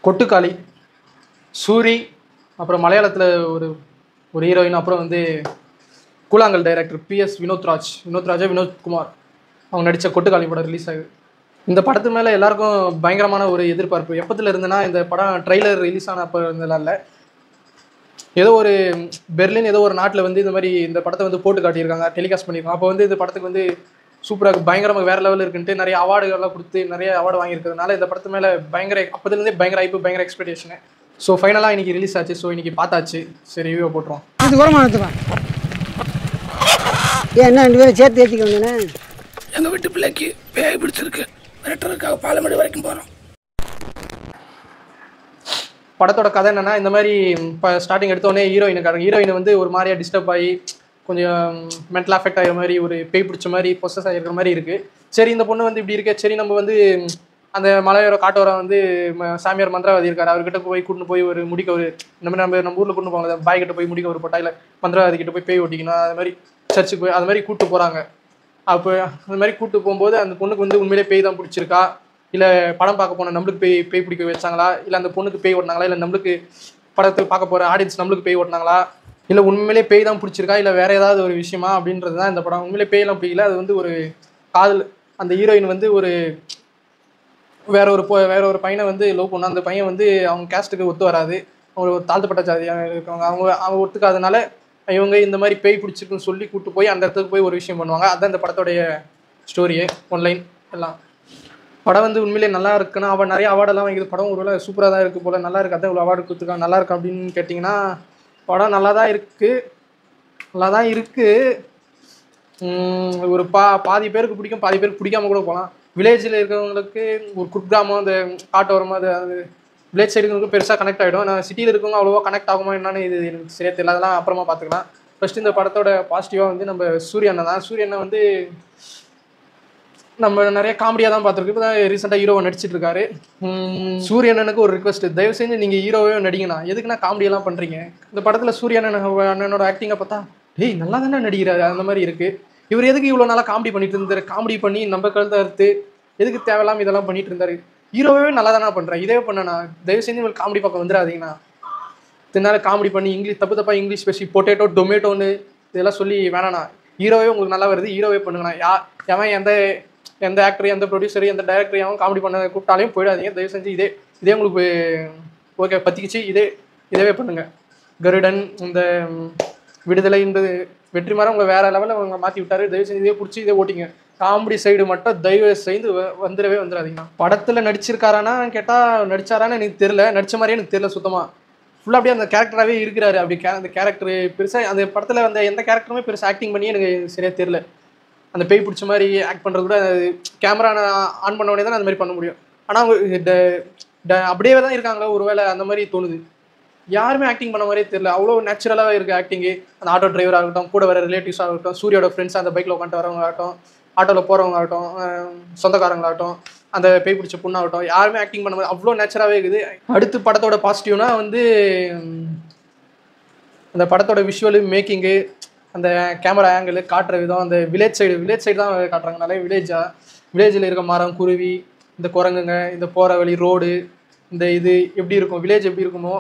கொட்டுக்காளி, சூரி, அப்புறம் மலையாளத்தில் ஒரு ஒரு ஹீரோயின், அப்புறம் வந்து கூழாங்கல் டைரக்டர் PS வினோத்ராஜா வினோத்குமார் அவங்க நடித்த கொட்டுக்காளி படம் ரிலீஸ் ஆகுது. இந்த படத்து மேலே எல்லாருக்கும் பயங்கரமான ஒரு எதிர்பார்ப்பு. எப்பத்துல இருந்துன்னா, இந்த படம் ட்ரெய்லர் ரிலீஸ் ஆன அப்போ இருந்தெல்லாம் இல்லை, ஏதோ ஒரு பெர்லின் ஏதோ ஒரு நாட்டில் வந்து இந்த மாதிரி இந்த படத்தை வந்து போட்டு காட்டியிருக்காங்க, டெலிகாஸ்ட் பண்ணியிருக்காங்க. அப்போ வந்து இந்த படத்துக்கு வந்து சூப்பராக பயங்கரமாக வேறு லெவலில் இருக்குன்ட்டு நிறைய அவார்டுகள்லாம் கொடுத்து நிறைய அவார்டு வாங்கியிருக்கிறதுனால இந்த படத்து மேலே பயங்கர அப்போதுலேருந்தே பயங்கர ஹைப்பு, பயங்கர எக்ஸ்பெக்டேஷனு. ஸோ ஃபைனலாக இன்றைக்கி ரிலீஸ் ஆச்சு. ஸோ இன்றைக்கி பார்த்தாச்சு. சரி, ரிவ்யூ போட்டுருவோம். இது கூடமா எடுத்துக்கலாம். என்ன 2 பேரும் சேர்த்து ஏற்றிக்க வேண்டியனே. எங்கள் வீட்டு பிள்ளைக்கு பேய் பிடிச்சிருக்கு, மிரட்டருக்காக பாலமேடு வரைக்கும் போகிறோம். படத்தோட கதை என்னன்னா, இந்த மாதிரி இப்போ ஸ்டார்டிங் எடுத்தோடனே ஹீரோயின் வந்து ஒரு மாதிரியா டிஸ்டர்ப் ஆகி கொஞ்சம் மென்டல் அஃபெக்ட் ஆகிற மாதிரி, ஒரு பேய் பிடிச்ச மாதிரி பொசஸ் ஆகிருக்கிற மாதிரி இருக்குது. சரி, இந்த பொண்ணு வந்து இப்படி இருக்கு, சரி நம்ம வந்து அந்த மலையோர காட்டோரம் வந்து சாமியார் மந்திரவாதி இருக்கார், அவர்கிட்ட போய் கூட்டின்னு போய் ஒரு முடிக்க ஒரு நம்ம ஊரில் கூட்டு போவாங்க, பாய் கிட்ட போய் முடிக்க ஒரு போட்டாயில் மந்திரவாதி கிட்ட போய் பேய் ஓட்டிக்கணும், அது மாதிரி சர்ச்சுக்கு போய் அது மாதிரி கூப்பிட்டு போகிறாங்க. அப்போ அந்த மாதிரி கூப்பிட்டு போகும்போது அந்த பொண்ணுக்கு வந்து உண்மையிலே பேய் தான் பிடிச்சிருக்கா, இல்லை படம் பார்க்க போன நம்மளுக்கு பேய் பிடிக்க வச்சாங்களா, இல்லை அந்த பொண்ணுக்கு பேய் ஓட்டினாங்களா, இல்லை நம்மளுக்கு படத்தை பார்க்க போகிற ஆடியன்ஸ் நம்மளுக்கு பேய் ஓட்டினாங்களா, இல்லை உண்மையிலே பேய் தான் பிடிச்சிருக்கா, இல்லை வேறு ஏதாவது ஒரு விஷயமா அப்படின்றது தான் இந்த படம். உண்மையிலே பேயெல்லாம் பிடிக்கல, அது வந்து ஒரு காதல். அந்த ஹீரோயின் வந்து வேற ஒரு பையனை வந்து லவ் பண்ணா, அந்த பையன் வந்து அவங்க கேஸ்ட்டுக்கு ஒத்து வராது, அவங்க தாழ்த்தப்பட்ட ஜாதியாக இருக்கவங்க, அவங்க ஒத்துக்காதனால இவங்க இந்த மாதிரி பேய் பிடிச்சிருக்குன்னு சொல்லி கூப்பிட்டு போய் அந்த இடத்துக்கு போய் ஒரு விஷயம் பண்ணுவாங்க. அதுதான் இந்த படத்தோடைய ஸ்டோரியே, ஒன்லைன் எல்லாம். படம் வந்து உண்மையிலே நல்லா இருக்குன்னா, அவள் நிறைய அவார்டெல்லாம் வாங்கிது. படம் ஒருவேளை சூப்பராக தான் இருக்குது போல், நல்லா இருக்குது, அதான் இவ்வளோ அவார்டு கொடுத்துருக்காங்க, நல்லா இருக்கா அப்படின்னு கேட்டிங்கன்னா, படம் நல்லா தான் இருக்குது. ஒரு பாதி பேருக்கு பிடிக்கும், பாதி பேருக்கு பிடிக்காம கூட போகலாம். வில்லேஜில் இருக்கிறவங்களுக்கு ஒரு குக்கிராமம், அந்த காட்டோரமாக அது வில்லேஜ் சைடுங்களுக்கு பெருசாக கனெக்ட் ஆகிடும். நான் சிட்டியில் இருக்கவங்க அவ்வளோவா கனெக்ட் ஆகுமா என்னன்னு இது எனக்கு சரியாக தெரியல, அதெல்லாம் அப்புறமா பார்த்துக்கலாம். ஃபஸ்ட்டு இந்த படத்தோட பாசிட்டிவாக வந்து நம்ம சூரியனை தான். சூரியனை வந்து நம்ம நிறைய காமெடியாக தான் பார்த்துருக்கு. இப்போ தான் ரீசெண்டாக ஹீரோவை நடிச்சிட்டு இருக்காரு. சூரியனனுக்கு ஒரு ரிக்வஸ்ட், தயவு செஞ்சு நீங்கள் ஹீரோவே நடிங்கண்ணா, எதுக்குன்னா காமெடியெல்லாம் பண்ணுறீங்க. இந்த படத்தில் சூரியனோட ஆக்டிங்கை பார்த்தா டேய் நல்லா தானே நடிக்கிறாரு அந்த மாதிரி இருக்குது. இவர் எதுக்கு இவ்வளோ நாளாக காமெடி பண்ணிட்டு இருந்தார், காமெடி பண்ணி நம்ம கழுத்தை அறுத்து எதுக்கு தேவையில்லாமல் இதெல்லாம் பண்ணிட்டு இருந்தார். ஹீரோவே நல்லா தானே பண்ணுறேன், இதே பண்ணண்ணா, தயவு செஞ்சு உங்களுக்கு காமெடி பக்கம் வந்துடாதீங்கண்ணா. இதனால காமெடி பண்ணி தப்பாக இங்கிலீஷ் பேசி பொட்டேட்டோ டொமேட்டோன்னு இதெல்லாம் சொல்லி வேணாண்ணா, ஹீரோவே உங்களுக்கு நல்லா வருது, ஹீரோவே பண்ணுங்கண்ணா. எவன் எந்த ஆக்டர், எந்த ப்ரொடியூசர், எந்த டைரக்டர் எவன் காமெடி பண்ண கூப்பிட்டாலையும் போயிடாதீங்க, தயவு செஞ்சு இதே உங்களுக்கு ஓகே பற்றிக்கிச்சு, இதே பண்ணுங்கள். கருடன், இந்த விடுதலை என்பது வெற்றிமாறன் உங்களை வேறு லெவலில் அவங்க மாற்றி விட்டாரு, தயவு செஞ்சு இதே பிடிச்சி இதே ஓட்டிங்க. காமெடி சைடு மட்டும் தயவு செய்து வந்துடாதீங்கண்ணா. படத்தில் நடிச்சிருக்காரானா கேட்டால் நடிச்சாரான்னு எனக்கு தெரில, நடித்த மாதிரியே எனக்கு தெரில சுத்தமாக. ஃபுல்லாக அப்படியே அந்த கேரக்டராகவே இருக்கிறாரு. அப்படி அந்த கேரக்டர் பெருசாக அந்த படத்தில் அந்த எந்த கேரக்டருமே பெருசாக ஆக்டிங் பண்ணி எனக்கு சரியாக தெரில. அந்த பேய் பிடிச்ச மாதிரி ஆக்ட் பண்ணுறது கூட கேமரா ஆன் பண்ண உடனே தான் அந்த மாதிரி பண்ண முடியும். ஆனால் அவங்க அப்படியே தான் இருக்காங்களோ ஒரு வேளை அந்த மாதிரி தோணுது. யாருமே ஆக்டிங் பண்ண மாதிரியே தெரியல, அவ்வளோ நேச்சுரலாக இருக்குது ஆக்டிங்கு. அந்த ஆட்டோ டிரைவர் ஆகட்டும், கூட வர ரிலேட்டிவ்ஸ் ஆகட்டும், சூரியோட ஃப்ரெண்ட்ஸ் அந்த பைக்கில் உட்காந்து வரவங்க ஆகட்டும், ஆட்டோவில் போகிறவங்க ஆகட்டும், சொந்தக்காரங்களாகட்டும், அந்த பேய் பிடிச்ச பொண்ணாகட்டும், யாருமே ஆக்டிங் பண்ண மாதிரி அவ்வளோ நேச்சுராகவே இருக்குது. அடுத்து படத்தோட பாசிட்டிவ்னா வந்து அந்த படத்தோட விஷுவலு மேக்கிங்கு, அந்த கேமரா ஆங்கிள் காட்டுற விதம், அந்த வில்லேஜ் சைடு தான் காட்டுறாங்கனாலே வில்லேஜில் இருக்க மரம், குருவி, இந்த குரங்குங்க, இந்த போகிற வழி, ரோடு, இந்த இது எப்படி இருக்கும், வில்லேஜ் எப்படி இருக்குமோ,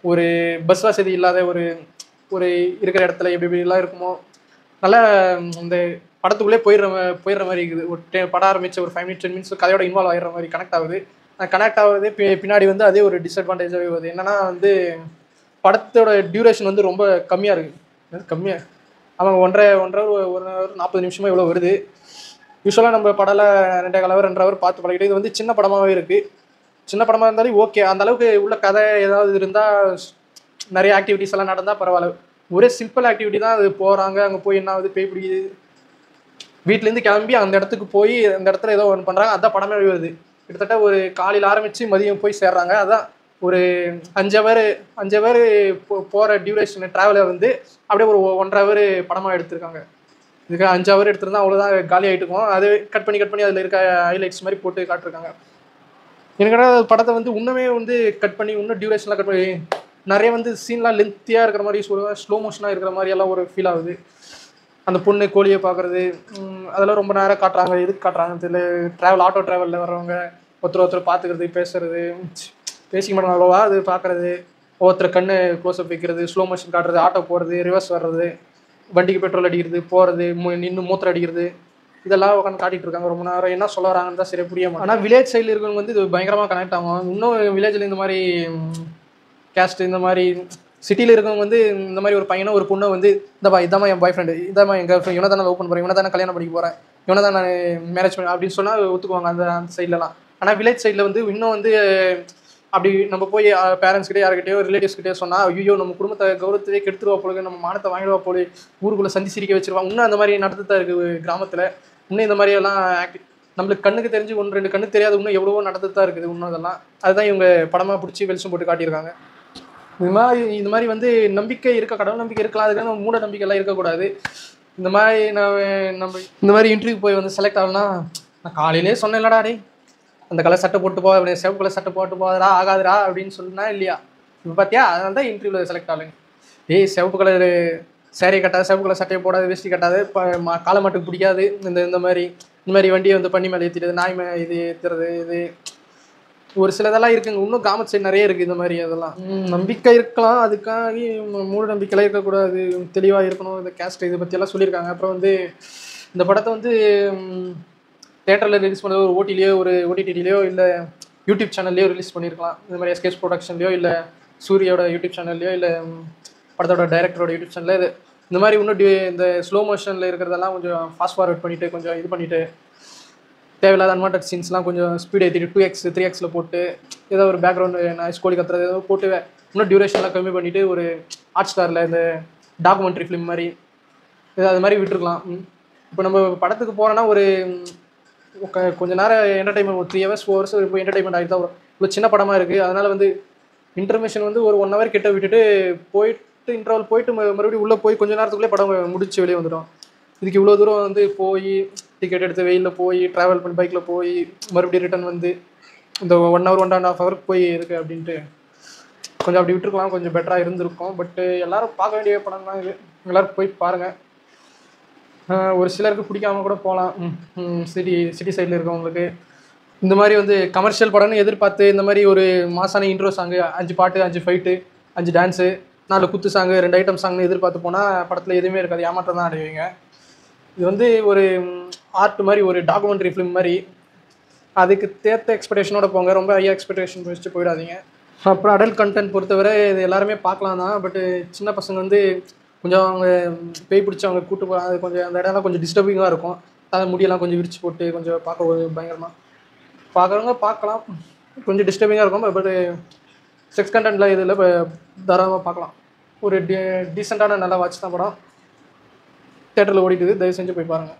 ஒரு பஸ் வசதி இல்லாத ஒரு இருக்கிற இடத்துல எப்படிலாம் இருக்குமோ, நல்லா இந்த படத்துக்குள்ளே போயிடுற மாதிரி இருக்குது. ஒரு படம் ஆரம்பித்த ஒரு 5 minutes 10 minutes கதையோட இன்வால்வ் ஆகிற மாதிரி கனெக்ட் ஆகுது. பின்னாடி வந்து அதே ஒரு டிஸ்அட்வான்டேஜாகவே வருது. என்னென்னா வந்து படத்தோட டியூரேஷன் வந்து ரொம்ப கம்மியாக இருக்குது. அவங்க 1.5 hour 40 நிமிஷமாக இவ்வளோ வருது. யூஸ்வலாக நம்ம படம்ல 2.5 hour பார்த்து பழகிட்டு, இது வந்து சின்ன படமாகவே இருக்குது. சின்ன படமாக இருந்தாலும் ஓகே, அந்த அளவுக்கு உள்ள கதை ஏதாவது இருந்தால், நிறைய ஆக்டிவிட்டிஸ் எல்லாம் நடந்தால் பரவாயில்ல. ஒரே சிம்பிள் ஆக்டிவிட்டி தான். அது போகிறாங்க, அங்கே போய் என்ன ஆகுது, பேய் பிடிக்குது, வீட்டிலேருந்து கிளம்பி அந்த இடத்துக்கு போய் அந்த இடத்துல ஏதோ ஒன்று பண்ணுறாங்க, அதுதான் படமே வருது. கிட்டத்தட்ட ஒரு காலையில் ஆரம்பித்து மதியம் போய் சேர்றாங்க. அதுதான் ஒரு 5 hour போகிற டியூரேஷன் ட்ராவலை வந்து அப்படியே ஒரு 1.5 hour படமாக எடுத்திருக்காங்க. இதுக்கு 5 hour எடுத்துருந்தா அவ்வளோதான் காலி ஆகிட்டு இருக்கும். அது கட் பண்ணி அதில் இருக்க ஹைலைட்ஸ் மாதிரி போட்டு காட்டிருக்காங்க. எனக்கு படத்தை வந்து இன்னுமே வந்து கட் பண்ணி இன்னும் டியூரேஷன்லாம் கட் பண்ணி நிறைய வந்து சீன்லாம் லென்த்தியாக இருக்கிற மாதிரி, ஸ்லோ மோஷனாக இருக்கிற மாதிரி எல்லாம் ஒரு ஃபீல் ஆகுது. அந்த பொண்ணு கோழியை பார்க்குறது அதெல்லாம் ரொம்ப நேரம் காட்டுறாங்க. எதுக்கு காட்டுறாங்கன்னு தெரியல. ஆட்டோ ட்ராவலில் வர்றவங்க ஒருத்தர் பார்த்துக்கிறது, பேசுறது, பேசிக்க மாட்டாங்க அவ்வளோவா. அது பார்க்குறது, ஒவ்வொருத்தர் கண்ணு க்ளோஸ்அப் வைக்கிறது, ஸ்லோ மோஷன் காட்டுறது, ஆட்டோ போகிறது, ரிவர்ஸ் வர்றது, வண்டிக்கு பெட்ரோல் அடிக்கிறது, போகிறது, நின்று மூத்திரம் அடிக்கிறது, இதெல்லாம் உட்காந்து காட்டிகிட்டு இருக்காங்க ரொம்ப நேரம். என்ன சொல்ல வராங்கன்னு தான் சரியாக புரிய மாட்டேன். ஆனால் வில்லேஜ் சைடில் இருக்கவங்க வந்து இது பயங்கரமாக கனெக்ட் ஆகும். இன்னும் வில்லேஜில் இந்த மாதிரி கேஸ்ட் இந்த மாதிரி சிட்டியில் இருக்கவங்க வந்து இந்த மாதிரி ஒரு பையனோ ஒரு பொண்ணை வந்து இதாம்மா என் பாய் ஃப்ரெண்டு, இதாம்மா என் கேர்ள் ஃப்ரெண்ட், இவனை தான் நான் லவ் பண்ண போகிறேன், இவனை தான் நான் கல்யாணம் பண்ணிக்க போகிறேன், இவனை தான் நான் மேரேஜ் பண்ண அப்படின்னு சொன்னால் ஒத்துக்குவாங்க அந்த அந்த சைட்லலாம். ஆனால் வில்லேஜ் சைடில் வந்து இன்னும் வந்து அப்படி நம்ம போய் பேரண்ட்ஸ்கிட்டே யார்கிட்டயோ ரிலேட்டிவ்ஸ்கிட்டே சொன்னால் ஐயோ நம்ம குடும்பத்தை கௌரவத்தையே கெடுத்துருவா போல, நம்ம மானத்தை வாங்கிடுவா போல, ஊருக்குள்ளே சந்தி சிரிக்க வச்சிருவா. இன்னும் அந்த மாதிரி நடந்து தான் இருக்குது கிராமத்தில். இன்னும் இந்த மாதிரியெல்லாம் நம்மளுக்கு கண்ணுக்கு தெரிஞ்சு 1-2 கண்ணுக்கு தெரியாது, இன்னும் எவ்வளவோ நடந்து தான் இருக்குது இன்னும். அதெல்லாம் அதுதான் இவங்க படமாக பிடிச்சி வெளிச்சம் போட்டு காட்டியிருக்காங்க. இந்த மாதிரி வந்து நம்பிக்கை இருக்க, கடவுள் நம்பிக்கை இருக்கலாம், அதுக்கான மூட நம்பிக்கைலாம் இருக்கக்கூடாது. இந்த மாதிரி நம்ம இந்த மாதிரி இன்டர்வியூ போய் வந்து செலக்ட் ஆகலன்னா, நான் காலையிலே சொன்னேன் இல்லடா டே அந்த கலர் சட்டை போட்டு போ, அப்படி சிவப்பு கலர் சட்டை போட்டு போதா ஆகாதுடா அப்படின்னு சொன்னா இல்லையா? இப்போ பார்த்தியா, அதனால தான் இன்டர்வியூவில் செலக்ட் ஆகலைங்க. சிவப்பு கலர் சேரீ கட்டாது, சிவப்பு கலர் சட்டையை போடாது, வேஷ்டி கட்டாது, காலை மாட்டுக்கு பிடிக்காது, இந்த மாதிரி வண்டியை வந்து பண்ணி மேலே ஏற்றிடுது, நாய் இது ஏற்றுறது, இது ஒரு சிலதெல்லாம் இருக்குங்க. இன்னும் கிராமத்து சைடு நிறைய இருக்குது இந்த மாதிரி. அதெல்லாம் நம்பிக்கை இருக்கலாம், அதுக்காக மூட நம்பிக்கைலாம் இருக்கக்கூடாது, தெளிவாக இருக்கணும். இந்த கேஸ்ட் இதை பற்றியெல்லாம் சொல்லியிருக்காங்க. அப்புறம் வந்து இந்த படத்தை வந்து தேட்டரில் ரிலீஸ் பண்ணது ஒரு ஓடிடிலையோ ஒரு ஓடிடிலையோ இல்லை யூடியூப் சேனல்லையோ ரிலீஸ் பண்ணியிருக்கலாம். இந்த மாதிரி எஸ்கேஸ் ப்ரொடக்ஷன்லையோ இல்லை சூரியோட யூடியூப் சேனல்லையோ இல்லை படத்தோட டைரக்டரோட யூடியூப் சேனலில் இது இந்த மாதிரி இன்னும் இந்த ஸ்லோ மோஷனில் இருக்கிறதெல்லாம் கொஞ்சம் ஃபாஸ்ட் ஃபார்வர்ட் பண்ணிவிட்டு கொஞ்சம் இது பண்ணிவிட்டு தேவையில்லாத அன்வான்ட் சீன்ஸ்லாம் கொஞ்சம் ஸ்பீட் ஏற்றிட்டு 2x 3x போட்டு ஏதோ ஒரு பேக்ரவுண்டு நாய்ஸ் கோழி கத்துறது ஏதோ போட்டு இன்னும் டியூரேஷன்லாம் கம்மி பண்ணிவிட்டு ஒரு ஹாட் ஸ்டாரில் இந்த டாக்குமெண்ட்ரி ஃபிலிம் மாதிரி அது மாதிரி விட்டுருக்கலாம். இப்போ நம்ம படத்துக்கு போகிறோன்னா ஒரு கொஞ்சம் நேரம் என்டர்டைன்மெண்ட், ஒரு 3 hours 4 hours இப்போ என்டர்டைன்மெண்ட் ஆகிட்டு தான் வரும். இவ்வளோ சின்ன படமாக இருக்குது. அதனால் வந்து இன்டர்மிஷன் வந்து ஒரு 1 hour கிட்ட விட்டுட்டு போயிட்டு இன்டர்வல் போயிட்டு மறுபடியும் உள்ளே போய் கொஞ்சம் நேரத்துக்குள்ளே படம் முடிச்சு வெளியே வந்துடும். இதுக்கு இவ்வளோ தூரம் வந்து போய் டிக்கெட் எடுத்து வெயிலில் போய் ட்ராவல் பண்ணி பைக்கில் போய் மறுபடியும் ரிட்டன் வந்து இந்த 1 hour 1.5 hour போய் இருக்குது அப்படின்ட்டு கொஞ்சம் அப்படி விட்டுருக்கலாம், கொஞ்சம் பெட்டராக இருந்திருக்கும். பட்டு எல்லோரும் பார்க்க வேண்டிய படம் தான் இது, எல்லோரும் போய் பாருங்கள். ஒரு சிலருக்கு பிடிக்காம கூட போகலாம். சிட்டி சைடில் இருக்கவங்களுக்கு இந்த மாதிரி வந்து கமர்ஷியல் படம்னு எதிர்பார்த்து இந்த மாதிரி ஒரு மாசான இன்ட்ரோ சாங்கு, 5 பாட்டு 5 ஃபைட்டு 5 டான்ஸு 4 குத்து சாங்கு 2 ஐட்டம் சாங்னு எதிர்பார்த்து போனால் படத்தில் எதுவுமே இருக்காது, ஏமாற்றம் தான் அடைவீங்க. இது வந்து ஒரு ஆர்ட் மாதிரி, ஒரு டாக்குமெண்ட்ரி ஃபிலிம் மாதிரி. அதுக்கு தேர்த்த எக்ஸ்பெக்டேஷனோட போங்க, ரொம்ப ஹையாக எக்ஸ்பெக்டேஷன் வச்சுட்டு போயிடாதீங்க. அப்புறம் அடல்ட் கண்டென்ட் பொறுத்தவரை இது எல்லாருமே பார்க்கலாம் தான். பட்டு சின்ன பசங்க வந்து கொஞ்சம் அவங்க பேய் பிடிச்சி அவங்க கூட்டு போகிறாங்க, அது கொஞ்சம் அந்த இடம்லாம் கொஞ்சம் டிஸ்டர்பிங்காக இருக்கும். அதை முடியெல்லாம் கொஞ்சம் விரிச்சு போட்டு கொஞ்சம் பார்க்க ஒரு பயங்கரமாக பார்க்குறவங்க பார்க்கலாம், கொஞ்சம் டிஸ்டர்பிங்காக இருக்கும். பட் செக்ஸ் கண்டென்ட்லாம் இதில் இப்போ தாராளமாக பார்க்கலாம். ஒரு டீசெண்டான நல்லா வாட்ச் தான் படம், தேட்டரில் ஓடிட்டுது, தயவு செஞ்சு போய் பாருங்கள்.